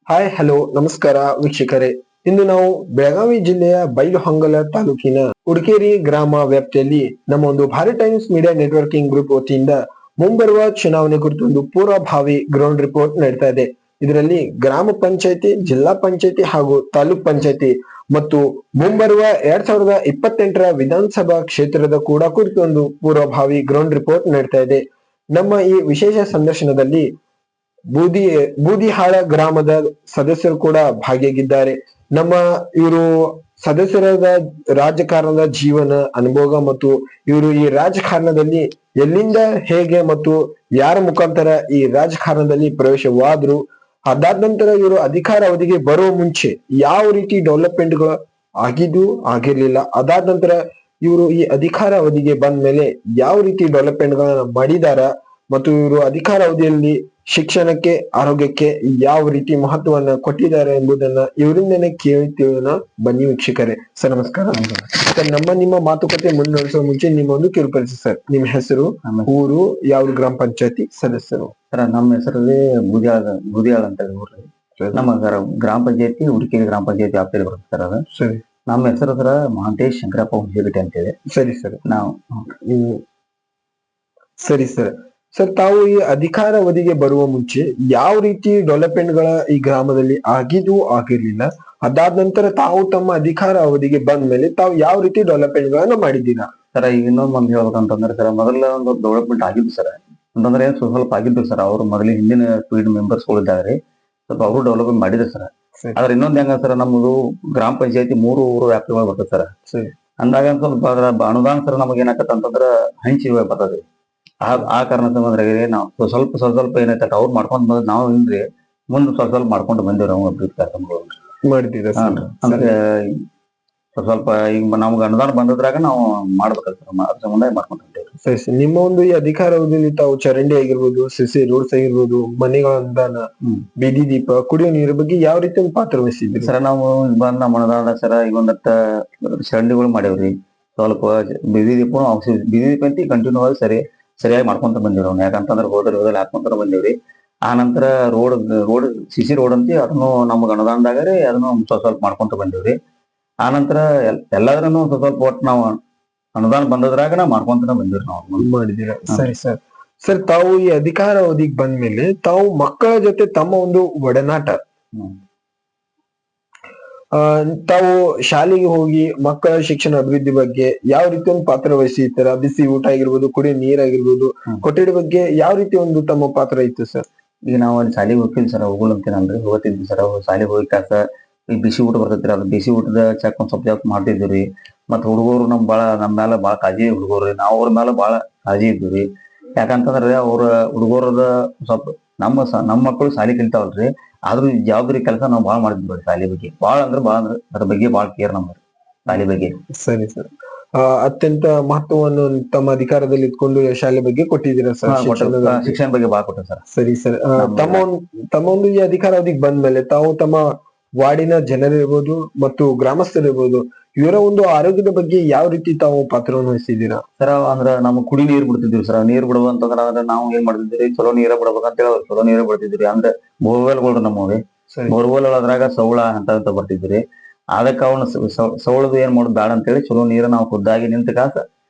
Hi hello ನಮಸ್ಕಾರ ವೀಕ್ಷಕರೇ. ಇಂದು ನಾವು ಬೆಳಗಾವಿ ಜಿಲ್ಲೆಯ ಬೈಲಹೊಂಗಲ ತಾಲೂಕಿನ ಉಡ್ಕೇರಿ ಗ್ರಾಮ ವ್ಯಾಪ್ತಿಯಲ್ಲಿ ನಮ್ಮ ಒಂದು Bharat times media networking group ವತಿಯಿಂದ ಮುಂಬರುವ ಚುನಾವಣೆ ಕುರಿತು ಒಂದು ಪೂರ್ವಭಾವಿ ಗ್ರೌಂಡ್ ರಿಪೋರ್ಟ್ ನಡೀತಾ ಇದೆ. ಇದರಲ್ಲಿ ಗ್ರಾಮ ಪಂಚಾಯತಿ, ಜಿಲ್ಲಾ ಪಂಚಾಯತಿ ಹಾಗೂ ತಾಲೂಕ್ ಪಂಚಾಯತಿ ಮತ್ತು ಮುಂಬರುವ 2028ರ ವಿಧಾನಸಭಾ ಕ್ಷೇತ್ರದ ಕೂಡ ಕುರಿತು ಒಂದು ಪೂರ್ವಭಾವಿ ಗ್ರೌಂಡ್ ರಿಪೋರ್ಟ್ ನಡೀತಾ ಇದೆ. ನಮ್ಮ ಈ ವಿಶೇಷ ಸಂದರ್ಶನದಲ್ಲಿ ಬೂದಿಹಾಳ ಗ್ರಾಮದ ಸದಸ್ಯರು ಕೂಡ ಭಾಗಿಯಾಗಿದ್ದಾರೆ. ನಮ್ಮ ಇವರು ಸದಸ್ಯರಾದ ರಾಜಕಾರಣದ ಜೀವನ ಅನುಭವ ಮತ್ತು ಇವರು ಈ ರಾಜಕಾರಣದಲ್ಲಿ ಎಲ್ಲಿಂದ ಹೇಗೆ ಮತ್ತು ಯಾರ ಮುಖಾಂತರ ಈ ರಾಜಕಾರಣದಲ್ಲಿ ಪ್ರವೇಶವಾದ್ರು, ಅದಾದ ನಂತರ ಇವರು ಅಧಿಕಾರ ಅವಧಿಗೆ ಬರುವ ಮುಂಚೆ ಯಾವ ರೀತಿ ಡೆವಲಪ್ಮೆಂಟ್ಗಳು ಆಗಿರ್ಲಿಲ್ಲ, ಅದಾದ ನಂತರ ಇವರು ಈ ಅಧಿಕಾರ ಅವಧಿಗೆ ಬಂದ ಮೇಲೆ ಯಾವ ರೀತಿ ಡೆವಲಪ್ಮೆಂಟ್ ಗಳನ್ನ ಮಾಡಿದಾರ ಮತ್ತು ಇವರು ಅಧಿಕಾರ ಅವಧಿಯಲ್ಲಿ ಶಿಕ್ಷಣಕ್ಕೆ, ಆರೋಗ್ಯಕ್ಕೆ ಯಾವ ರೀತಿ ಮಹತ್ವವನ್ನ ಕೊಟ್ಟಿದ್ದಾರೆ ಎಂಬುದನ್ನ ಇವರಿಂದನೇ ಕೇಳಿ ತಿಳಿಯೋಣ. ಬನ್ನಿ ವೀಕ್ಷಕರೇ. ಸರ್ ನಮಸ್ಕಾರ. ಸರ್, ನಿಮ್ಮ ಮಾತುಕತೆ ಮುನ್ನಡೆಸುವ ಮುಂಚೆ ನಿಮ್ಮ ಒಂದು ಕಿರುಪರಿಚಯ ಸರ್. ನಿಮ್ಮ ಹೆಸರು, ಊರು, ಯಾವ ಗ್ರಾಮ ಪಂಚಾಯತಿ ಸದಸ್ಯರು? ಸರ್, ನಮ್ಮ ಹೆಸರಲ್ಲಿ ಬೂದಿಯಾಳ ಅಂತ ಹೇಳಿ ಊರು. ನಮ್ಮ ಗ್ರಾಮ ಪಂಚಾಯತಿ ಉಡುಕೇರಿ ಗ್ರಾಮ ಪಂಚಾಯತಿ ವ್ಯಾಪ್ತಿಯಲ್ಲಿ ಬರುತ್ತೆ ಸರ್ ಅದು. ಸರಿ. ನಮ್ಮ ಹೆಸರು ಸರ ಮಹಾಂತೇಶ್ ಶಂಕರಪ್ಪ ಹುಂಚೇಗಟ್ಟಿ ಅಂತೇಳಿ. ಸರಿ ಸರ್. ನಾವು ಸರಿ ಸರ್. ಸರ್, ತಾವು ಈ ಅಧಿಕಾರ ಅವಧಿಗೆ ಬರುವ ಮುಂಚೆ ಯಾವ ರೀತಿ ಡೆವಲಪ್ಮೆಂಟ್ ಗಳ ಈ ಗ್ರಾಮದಲ್ಲಿ ಆಗಿರ್ಲಿಲ್ಲ, ಅದಾದ ನಂತರ ತಾವು ತಮ್ಮ ಅಧಿಕಾರ ಅವಧಿಗೆ ಬಂದ ಮೇಲೆ ತಾವು ಯಾವ ರೀತಿ ಡೆವಲಪ್ಮೆಂಟ್ ಗಳನ್ನ ಮಾಡಿದ್ದೀರಾ? ಸರ್, ಈಗ ಇನ್ನೊಂದು ಹೇಳ್ಬೇಕಂತಂದ್ರೆ ಸರ್, ಮೊದಲ ಒಂದು ಡೆವಲಪ್ಮೆಂಟ್ ಆಗಿದ್ದು ಸರ್ ಅಂತಂದ್ರೆ ಸ್ವಲ್ಪ ಆಗಿದ್ದು ಸರ್. ಅವ್ರು ಮೊದಲೇ ಹಿಂದಿನ ಪೀಡ್ ಮೆಂಬರ್ಸ್ ಗಳಿದ್ದಾರೆ, ಸ್ವಲ್ಪ ಅವರು ಡೆವಲಪ್ಮೆಂಟ್ ಮಾಡಿದ್ರು ಸರ್. ಆದ್ರೆ ಇನ್ನೊಂದ್ ಹೆಂಗ ಸರ್, ನಮ್ಮದು ಗ್ರಾಮ ಪಂಚಾಯತಿ 3 ಊರು ವ್ಯಾಪ್ತಿಗಳು ಬರ್ತದೆ ಸರ್. ಅಂದಾಗ ಸ್ವಲ್ಪ ಅನುದಾನ ಸರ್ ನಮಗೆ ಏನಾಗತ್ತ ಅಂತಂದ್ರ ಹಂಚಿ ಬರ್ತದೆ. ಆ ಕಾರಣ ನಾವು ಸ್ವಲ್ಪ ಏನೈತೆ ಅವ್ರು ಮಾಡ್ಕೊಂಡ್ ಬಂದ್ ನಾವು ಇಲ್ರಿ ಮುಂದ್ ಸ್ವಲ್ಪ ಮಾಡ್ಕೊಂಡು ಬಂದಿವ್ರಿ. ನಾವು ಅಭಿವೃದ್ಧಿ ಕಾರ್ಯಕ್ರಮಗಳು ಮಾಡಿದ್ದೀರಾ? ಅಂದ್ರೆ ಸ್ವಲ್ಪ ಈಗ ನಮ್ಗೆ ಅನುದಾನ ಬಂದದ್ರಾಗ ನಾವು ಮಾಡ್ಬೇಕಲ್ಲ ಅದ್ರ ಮುಂದೆ ಮಾಡ್ಕೊಂಡು ಹೊಂಟೇವ್ರಿ. ಸರಿ ಸರ್. ನಿಮ್ಮ ಒಂದು ಈ ಅಧಿಕಾರ ಅವಧಿಯಲ್ಲಿ ತಾವು ಚರಂಡಿ ಆಗಿರ್ಬೋದು, ಸಿಸಿ ರೋಡ್ಸ್ ಆಗಿರ್ಬೋದು, ಮನೆಗಳ ಅನುದಾನ, ಬೀದಿ ದೀಪ, ಕುಡಿಯೋ ನೀರ ಬಗ್ಗೆ ಯಾವ ರೀತಿ ಒಂದು ಪಾತ್ರ ವಹಿಸಿದ್ರಿ ಸರ್? ನಾವು ಬಂದ ನಮ್ಮ ಅನುದಾನ ಸರ ಈಗ ಒಂದತ್ತ ಚರಂಡಿಗಳು ಮಾಡೇವ್ರಿ, ಸ್ವಲ್ಪ ಬೀದಿ ದೀಪ ಅಂತ ಕಂಟಿನ್ಯೂ ಆಗಿ ಸರಿಯಾಗಿ ಮಾಡ್ಕೊಂತ ಬಂದಿವ್ರಿ. ಅವ್ನು ಯಾಕಂತಂದ್ರೆ ಹೋದಲ್ಲಿ ಹಾಕೊಂತ ಬಂದಿವ್ರಿ. ಆ ನಂತರ ರೋಡ್ ಸಿಸಿ ರೋಡ್ ಅಂತ ಅದನ್ನು ನಮ್ಗೆ ಅನುದಾನದಾಗರಿ ಅದನ್ನು ಸ್ವಲ್ಪ ಮಾಡ್ಕೊಂತ ಬಂದಿವ್ರಿ. ಆ ನಂತರ ಎಲ್ಲಾದ್ರೂ ಸ್ವಲ್ಪ ಒಟ್ಟು ನಾವು ಅನುದಾನ ಬಂದದ್ರಾಗ ನಾವು ಮಾಡ್ಕೊಂತ ಬಂದಿವ್ರಿ. ನಾವು ಮಾಡಿದೀರಾ? ಸರಿ ಸರ್. ಸರ್, ತಾವು ಈ ಅಧಿಕಾರ ಅವಧಿಗೆ ಬಂದ್ಮೇಲೆ ತಾವು ಮಕ್ಕಳ ಜೊತೆ ತಮ್ಮ ಒಂದು ಒಡನಾಟ, ತಾವು ಶಾಲೆಗೆ ಹೋಗಿ ಮಕ್ಕಳ ಶಿಕ್ಷಣ ಅಭಿವೃದ್ಧಿ ಬಗ್ಗೆ ಯಾವ ರೀತಿ ಒಂದು ಪಾತ್ರ ವಹಿಸಿರ್ತಾರ? ಬಿಸಿ ಊಟ ಆಗಿರ್ಬೋದು, ಕುಡಿಯೋ ನೀರಾಗಿರ್ಬೋದು, ಕೊಠಡಿ ಬಗ್ಗೆ ಯಾವ ರೀತಿ ಒಂದು ತಮ್ಮ ಪಾತ್ರ ಇತ್ತು ಸರ್? ಈಗ ನಾವು ಅಲ್ಲಿ ಶಾಲೆಗೆ ಹೋಗ್ತೀವಿ ಸರ್, ಹೋಗ್ಲಂತೇನಲ್ರಿ, ಹೋಗ್ತಿದ್ವಿ ಸರ್. ಶಾಲೆಗೆ ಹೋಗಿ ಕಾಸ ಈ ಬಿಸಿ ಊಟ ಬರ್ತೈತ್ರಿ, ಅದು ಬಿಸಿ ಊಟದ ಚೆಕ್ ಒಂದ್ ಸ್ವಲ್ಪ ಮಾಡ್ತಿದ್ವಿ. ಮತ್ ಹುಡುಗರು ನಮ್ಮ ಮೇಲೆ ಬಾಳ ಕಾಳಜಿ ಹುಡುಗರು, ನಾವು ಅವ್ರ ಮೇಲೆ ಬಾಳ ಕಾಳಜಿ ಇದ್ವಿ. ಯಾಕಂತಂದ್ರೆ ಅವ್ರ ಹುಡುಗರದ ಸ್ವಲ್ಪ ನಮ್ಮ ಮಕ್ಕಳು ಶಾಲೆ ಕಲಿತಾವಲ್ರಿ, ಆದ್ರೂ ಜವಾಬ್ದಾರಿ ಕೆಲಸ ನಾವು ಬಾಳ ಮಾಡಿದ್ವಿ ಶಾಲೆ ಬಗ್ಗೆ. ಬಾಳ ಅಂದ್ರೆ ಅದ್ರ ಬಗ್ಗೆ ಬಾಳ ಕೇರ್ ನಮ್ಗೆ ಶಾಲೆ ಬಗ್ಗೆ. ಸರಿ ಸರ್. ಅತ್ಯಂತ ಮಹತ್ವವನ್ನು ತಮ್ಮ ಅಧಿಕಾರದಲ್ಲಿ ಇಟ್ಕೊಂಡು ಶಾಲೆ ಬಗ್ಗೆ ಕೊಟ್ಟಿದ್ದೀರಾ ಸರ್? ಶಿಕ್ಷಣ ಬಗ್ಗೆ ಬಾಳ ಕೊಟ್ಟ ಸರ್. ಸರಿ ಸರ್. ತಮ್ಮ ಒಂದು ಈ ಅಧಿಕಾರ ಅವಧಿಗೆ ಬಂದ್ಮೇಲೆ ತಾವು ತಮ್ಮ ವಾರ್ಡಿನ ಜನರಿರ್ಬೋದು ಮತ್ತು ಗ್ರಾಮಸ್ಥರಿರ್ಬೋದು, ಇವರ ಒಂದು ಆರೋಗ್ಯದ ಬಗ್ಗೆ ಯಾವ ರೀತಿ ತಾವು ಪಾತ್ರವನ್ನು ವಹಿಸಿದ್ದೀರಾ ಸರ್? ಅಂದ್ರ ನಮ್ ಕುಡಿ ನೀರ್ ಬಿಡ್ತಿದ್ವಿ ಸರ್. ನೀರ್ ಬಿಡುವಂತಂದ್ರ ನಾವು ಏನ್ ಮಾಡ್ತಿದ್ವಿ, ಚಲೋ ನೀರ ಬಿಡ್ಬೇಕಂತ ಹೇಳಿ ಚಲೋ ನೀರ ಬಿಡ್ತಿದ್ವಿ. ಅಂದ್ರೆ ಬೋರ್ವೆಲ್ಗಳು ನಮ್ಮವ್ರಿ, ಬೋರ್ವೆಲ್ ಒಳದ್ರಾಗ ಸೌಳ ಅಂತ ಬರ್ತಿದ್ರಿ. ಅದಕ್ಕ ಅವನು ಸೌಳದು ಏನ್ ಮಾಡೋದು ಬೇಡ ಅಂತೇಳಿ ಚಲೋ ನೀರ ನಾವು ಖುದ್ದಾಗಿ ನಿಂತ ಕಾಸ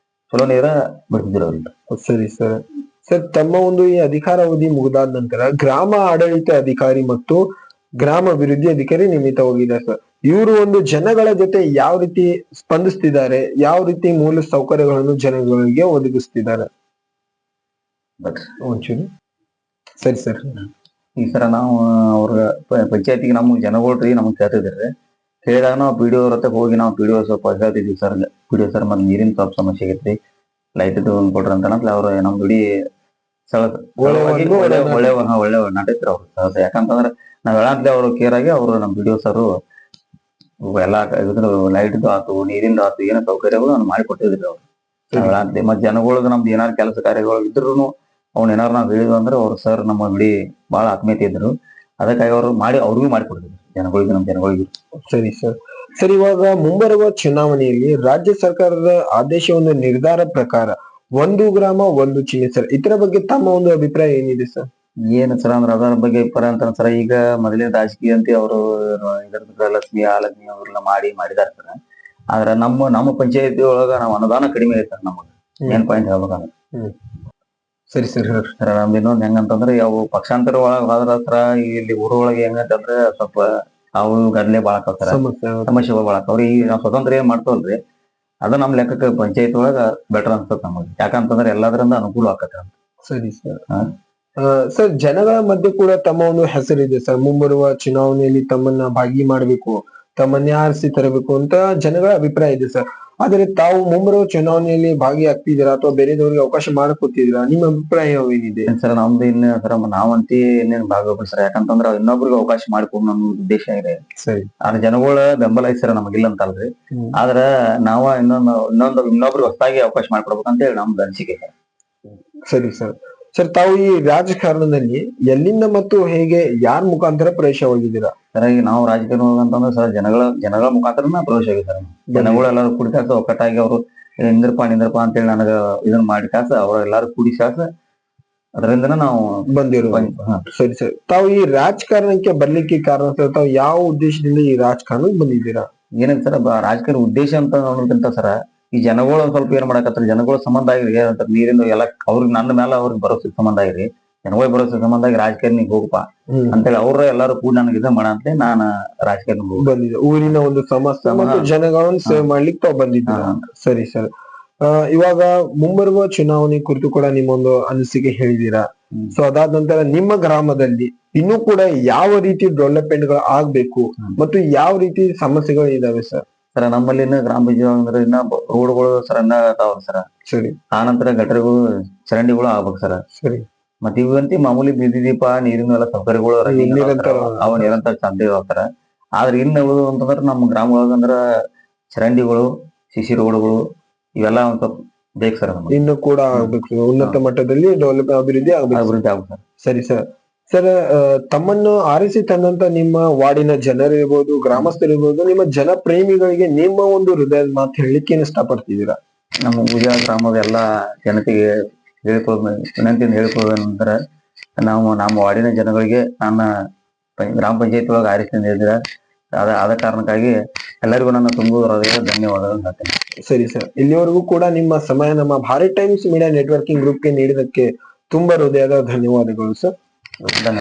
ಚಲೋ ನೀರ ಬಿಡ್ತಿದ್ರಿ ಅವ್ರಿಗೆ. ಸರಿ ಸರ್. ಸರ್, ತಮ್ಮ ಒಂದು ಈ ಅಧಿಕಾರ ಅವಧಿ ಮುಗಿದಾದ ನಂತರ ಗ್ರಾಮ ಆಡಳಿತ ಅಧಿಕಾರಿ ಮತ್ತು ಗ್ರಾಮ ಅಭಿವೃದ್ಧಿ ಅಧಿಕಾರಿ ನೇಮಿತ ಹೋಗಿದ್ದಾರೆ ಸರ್. ಇವರು ಒಂದು ಜನಗಳ ಜೊತೆ ಯಾವ ರೀತಿ ಸ್ಪಂದಿಸ್ತಿದ್ದಾರೆ, ಯಾವ ರೀತಿ ಮೂಲ ಸೌಕರ್ಯಗಳನ್ನು ಜನಗಳಿಗೆ ಒದಗಿಸ್ತಿದ್ದಾರೆ? ಸರಿ ಸರ್. ಈ ಸರ ನಾವು ಅವ್ರ ಪಂಚಾಯತಿಗೆ ನಮ್ಗೆ ಜನಗಳ್ರಿ ನಮಗ್ ಕೇಳ್ತಿದ್ರಿ. ಕೇಳಿದಾಗ ನಾವು PDO ಅವ್ರ ಹತ್ರ ಹೋಗಿ ನಾವು PDO ಸ್ವಲ್ಪ ಹೇಳ್ತಿದ್ವಿ ಸರ್. PDO ಸರ್ ಮತ್ತೆ ನೀರಿನ ಸ್ವಲ್ಪ ಸಮಸ್ಯೆ ಆಗೈತ್ರಿ, ಲೈಟ್ ಕೊಡ್ರಿ ಅಂತ ಅವ್ರು ನಮ್ ಬಿಡಿ ಒಳ್ಳೆ ನಡೀತ್ರಿ ಅವ್ರು. ಯಾಕಂತಂದ್ರೆ ನಾವ್ ಹೇಳಂತ್ಲೆ ಅವ್ರು ಕೇರ್ ಆಗಿ ಅವ್ರು ನಮ್ PDO ಸರ್ ಎಲ್ಲಾ ಲೈಟ್ದು ಆತು, ನೀರಿಂದು ಆತು, ಏನೋ ಸೌಕರ್ಯಗಳು ನಾನು ಮಾಡಿ ಕೊಟ್ಟಿದ್ರಿ ಅವ್ರು ಹೇಳಂತ್ಲೆ. ಮತ್ ಜನಗಳಿಗೆ ನಮ್ದು ಏನಾರು ಕೆಲಸ ಕಾರ್ಯಗಳು ಇದ್ರು ಅವ್ನ ಏನಾರು ನಾವ್ ಹೇಳಿದ್ವಿ ಅಂದ್ರೆ ಅವ್ರು ಸರ್ ನಮ್ಮ ಬಿಡಿ ಬಹಳ ಆತ್ಮೀಯತೆ ಇದ್ರು. ಅದಕ್ಕಾಗಿ ಅವ್ರು ಅವ್ರಿಗೂ ಮಾಡಿ ಕೊಡ್ತಿದ್ರು ಜನಗಳಿಗೆ, ನಮ್ ಜನಗಳಿಗೆ. ಸರಿ ಸರ್. ಸರ್, ಇವಾಗ ಮುಂಬರುವ ಚುನಾವಣೆಯಲ್ಲಿ ರಾಜ್ಯ ಸರ್ಕಾರದ ಆದೇಶ ಒಂದು ನಿರ್ಧಾರ ಪ್ರಕಾರ 1 ಗ್ರಾಮ 1 ಚಿಹ್ನೆ ಸರ್, ಇದರ ಬಗ್ಗೆ ತಮ್ಮ ಒಂದು ಅಭಿಪ್ರಾಯ ಏನಿದೆ ಸರ್? ಏನ್ ಸರ್ ಅಂದ್ರ ಅದರ ಬಗ್ಗೆ ಪರ ಅಂತ ಸರ್ ಈಗ ಮೊದಲಿನ ರಾಜಕೀಯ ಅಂತ ಅವರು ಇದರ ಗೃಹಲಕ್ಷ್ಮಿ ಆಲಕ್ಷ್ಮಿ ಅವ್ರೆಲ್ಲ ಮಾಡಿದಾರ ಸರ್. ಆದ್ರ ನಮ್ಮ ಪಂಚಾಯತಿ ಒಳಗ ನಾವು ಅನುದಾನ ಕಡಿಮೆ ಐತೆ ನಮಗ ಮೇನ್ ಪಾಯಿಂಟ್ ಹೇಳ್ಬೇಕಂದ್ರ. ಸರಿ ಸರ್. ಸರ್ ನಮ್ದು ಇನ್ನೊಂದ್ ಹೆಂಗಂತಂದ್ರೆ ಯಾವ ಪಕ್ಷಾಂತರ ಒಳಗ ಹೋದ್ರ ಹತ್ರ ಇಲ್ಲಿ ಊರೊಳಗೆ ಹೆಂಗಂತಂದ್ರೆ ಸ್ವಲ್ಪ ಅವು ಗದ್ಲೆ ಬಾಳ ಆಕವ್ ಸಮಸ್ಯೆಗಳು ಬಾಳ ಆಕವ್ರಿ. ಈಗ ನಾವು ಸ್ವತಂತ್ರ ಏನ್ ಮಾಡ್ತವಲ್ರಿ ಅದ ನಮ್ ಲೆಕ್ಕಕ್ಕೆ ಪಂಚಾಯತ್ ಒಳಗ ಬೆಟರ್ ಅನ್ಸತ್ ನಮಗೆ. ಯಾಕಂತಂದ್ರೆ ಎಲ್ಲದರಿಂದ ಅನುಕೂಲ ಆಕತ್ತ. ಸರಿ ಸರ್. ಸರ್ ಜನಗಳ ಮಧ್ಯೆ ಕೂಡ ತಮ್ಮ ಒಂದು ಹೆಸರಿದೆ ಸರ್. ಮುಂಬರುವ ಚುನಾವಣೆಯಲ್ಲಿ ತಮ್ಮನ್ನ ಭಾಗಿ ಮಾಡಬೇಕು, ತಮ್ಮನ್ನೇ ಆರಿಸಿ ತರಬೇಕು ಅಂತ ಜನಗಳ ಅಭಿಪ್ರಾಯ ಇದೆ ಸರ್. ಆದ್ರೆ ತಾವು ಮುಂಬರುವ ಚುನಾವಣೆಯಲ್ಲಿ ಭಾಗಿಯಾಗ್ತಿದ್ದೀರಾ ಅಥವಾ ಬೇರೆದವರಿಗೆ ಅವಕಾಶ ಮಾಡಿಕೊಡ್ತಿದ್ದೀರಾ? ನಿಮ್ಮ ಅಭಿಪ್ರಾಯ ಏನಿದೆ ಸರ್? ನಮ್ದು ಇನ್ನ ಸರ್ ನಾವಂತಿ ಇನ್ನೇನ್ ಭಾಗವಹಿಸ್ರಿ ಸರ್. ಯಾಕಂತಂದ್ರ ಇನ್ನೊಬ್ರಿಗೆ ಅವಕಾಶ ಮಾಡಿಕೊಡು ನಮ್ಮ ಉದ್ದೇಶ ಇದೆ. ಸರಿ. ಆದ್ರೆ ಜನಗಳ ಬೆಂಬಲ ಐತಿ ಸರ್ ನಮಗಿಲ್ಲ ಅಂತಲ್ರಿ. ಆದ್ರ ನಾವ ಇನ್ನೊಬ್ರಿಗೆ ಹೊಸದಾಗಿ ಅವಕಾಶ ಮಾಡ್ಕೊಡ್ಬೇಕಂತ ಹೇಳಿ ನಮ್ದು ಅನಿಸಿಕೆ ಸರ್. ಸರಿ ಸರ್. ಸರ್ ತಾವು ಈ ರಾಜಕಾರಣದಲ್ಲಿ ಎಲ್ಲಿಂದ ಮತ್ತು ಹೇಗೆ ಯಾರ ಮುಖಾಂತರ ಪ್ರವೇಶವಾಗಿದ್ದೀರಾ? ಸರ್ ಈಗ ನಾವು ರಾಜಕೀಯ ಅಂತಂದ್ರೆ ಸರ್ ಜನಗಳ ಮುಖಾಂತರ ಪ್ರವೇಶ ಆಗಿದೆ ಸರ್. ಜನಗಳೆಲ್ಲರೂ ಕೂಡಿ ಕಾಸ ಒಕ್ಕಟ್ಟಾಗಿ ಅವರು ನಿಂದ್ರಪ್ಪ ಅಂತೇಳಿ ನನಗ ಇದನ್ನ ಮಾಡಿ ಕಾಸ ಅವ್ರ ಎಲ್ಲಾರು ಕೂಡಿ ಕಾಸ ಅದರಿಂದ ನಾವು ಬಂದಿರೋ. ಸರಿ ಸರ್. ತಾವು ಈ ರಾಜಕಾರಣಕ್ಕೆ ಬರ್ಲಿಕ್ಕೆ ಕಾರಣ ಸರ್, ತಾವು ಯಾವ ಉದ್ದೇಶದಿಂದ ಈ ರಾಜಕಾರಣಕ್ಕೆ ಬಂದಿದ್ದೀರಾ? ಏನಂತ ಸರ್ ರಾಜಕೀಯ ಉದ್ದೇಶ ಅಂತ ನೋಡೋದಕ್ಕಿಂತ ಸರ ಈ ಜನಗಳು ಸ್ವಲ್ಪ ಏನ್ ಮಾಡಕತ್ತಾರ, ಜನಗಳ ಸಂಬಂಧ ಆಗಿರಿ ನೀರಿಂದ ಎಲ್ಲ ಅವ್ರಿಗೆ ನನ್ನ ಮೇಲೆ ಅವ್ರಿಗೆ ಭರೋಸೆ ಸಂಬಂಧ ಆಗಿರಿ, ಜನಗಳ ಭರೋಸೆ ಸಂಬಂಧ ಆಗಿ ರಾಜಕೀಯ ಹೋಗಪ್ಪ ಅಂತೇಳಿ ಅವ್ರ ಎಲ್ಲಾರು ಕೂಡ ನನಗೆ ಇದ ಮಾಡ ಅಂತೇಳಿ ನಾನು ರಾಜಕೀಯ ಬಂದಿದ್ದೆ. ಊರಿನ ಒಂದು ಸಮಸ್ಯೆ ಮತ್ತು ಜನಗಳನ್ನು ಸೇವೆ ಮಾಡ್ಲಿಕ್ಕೆ ತಾವು ಬಂದಿದ್ದೀರಾ? ಸರಿ ಸರ್. ಇವಾಗ ಮುಂಬರುವ ಚುನಾವಣೆ ಕುರಿತು ಕೂಡ ನಿಮ್ಮೊಂದು ಅನಿಸಿಕೆ ಹೇಳಿದೀರಾ. ಸೊ ಅದಾದ ನಂತರ ನಿಮ್ಮ ಗ್ರಾಮದಲ್ಲಿ ಇನ್ನೂ ಕೂಡ ಯಾವ ರೀತಿ ಡೆವಲಪ್ಮೆಂಟ್ ಗಳು ಆಗ್ಬೇಕು ಮತ್ತು ಯಾವ ರೀತಿ ಸಮಸ್ಯೆಗಳು ಇದಾವೆ ಸರ್? ಸರ್ ನಮ್ಮಲ್ಲಿ ಗ್ರಾಮ ಪಂಚಾಯತ್ ಅಂದ್ರೆ ಇನ್ನ ರೋಡ್ಗಳು ಸರ್ ಇನ್ನ ಅದಾವ ಸರ್. ಸರಿ. ಆನಂತರ ಗಟರ್ಗಳು ಚರಂಡಿಗಳು ಆಗ್ಬೇಕು ಸರ್. ಸರಿ. ಮತ್ತೆ ಇವಂತಿ ಮಾಮೂಲಿ ಬೀದಿ ದೀಪ ನೀರಿನ ಎಲ್ಲ ಸೌಕರ್ಯಗಳು ಅವ ನಿರಂತರ ಚಾಲ್ತಿ ಇರ್ತಾರ. ಆದ್ರೆ ಇನ್ನು ಅಂತಂದ್ರ ನಮ್ಮ ಗ್ರಾಮ ಒಳಗಂದ್ರ ಚರಂಡಿಗಳು, ಸಿಸಿ ರೋಡ್ಗಳು ಇವೆಲ್ಲ ಒಂದ್ ಸ್ವಲ್ಪ ಬೇಕು ಸರ್. ಇನ್ನು ಕೂಡ ಆಗ್ಬೇಕು, ಉನ್ನತ ಮಟ್ಟದಲ್ಲಿ ಅಭಿವೃದ್ಧಿ ಆಗ್ಬೇಕು. ಸರಿ ಸರ್. ಸರ್ ತಮ್ಮನ್ನು ಆರಿಸಿ ತಂದಂತ ನಿಮ್ಮ ವಾರ್ಡಿನ ಜನರಿರ್ಬೋದು, ಗ್ರಾಮಸ್ಥರಿರ್ಬೋದು, ನಿಮ್ಮ ಜನಪ್ರೇಮಿಗಳಿಗೆ ನಿಮ್ಮ ಒಂದು ಹೃದಯದ ಮಾತು ಹೇಳಲಿಕ್ಕೆ ಏನ್ ಇಷ್ಟಪಡ್ತಿದ್ದೀರಾ? ನಮ್ಮ ಉಜಿಯ ಗ್ರಾಮದ ಎಲ್ಲಾ ಜನತೆಗೆ ವಿನಂತಿಯಿಂದ ಹೇಳ್ಕೊಳ್ಳೋದಂದ್ರೆ ನಾವು ನಮ್ಮ ವಾರ್ಡಿನ ಜನಗಳಿಗೆ ನನ್ನ ಗ್ರಾಮ ಪಂಚಾಯತ್ ಒಳಗೆ ಆರಿಸಿ ತಂದಿದ್ದೀರ. ಆದ ಕಾರಣಕ್ಕಾಗಿ ಎಲ್ಲರಿಗೂ ನನ್ನ ತುಂಬ ಧನ್ಯವಾದಗಳು ಹೇಳ್ತೇನೆ. ಸರಿ ಸರ್. ಇಲ್ಲಿವರೆಗೂ ಕೂಡ ನಿಮ್ಮ ಸಮಯ ನಮ್ಮ ಭಾರತ್ ಟೈಮ್ಸ್ ಮೀಡಿಯಾ ನೆಟ್ವರ್ಕಿಂಗ್ ಗ್ರೂಪ್ಗೆ ನೀಡಿದಕ್ಕೆ ತುಂಬಾ ಹೃದಯದ ಧನ್ಯವಾದಗಳು ಸರ್.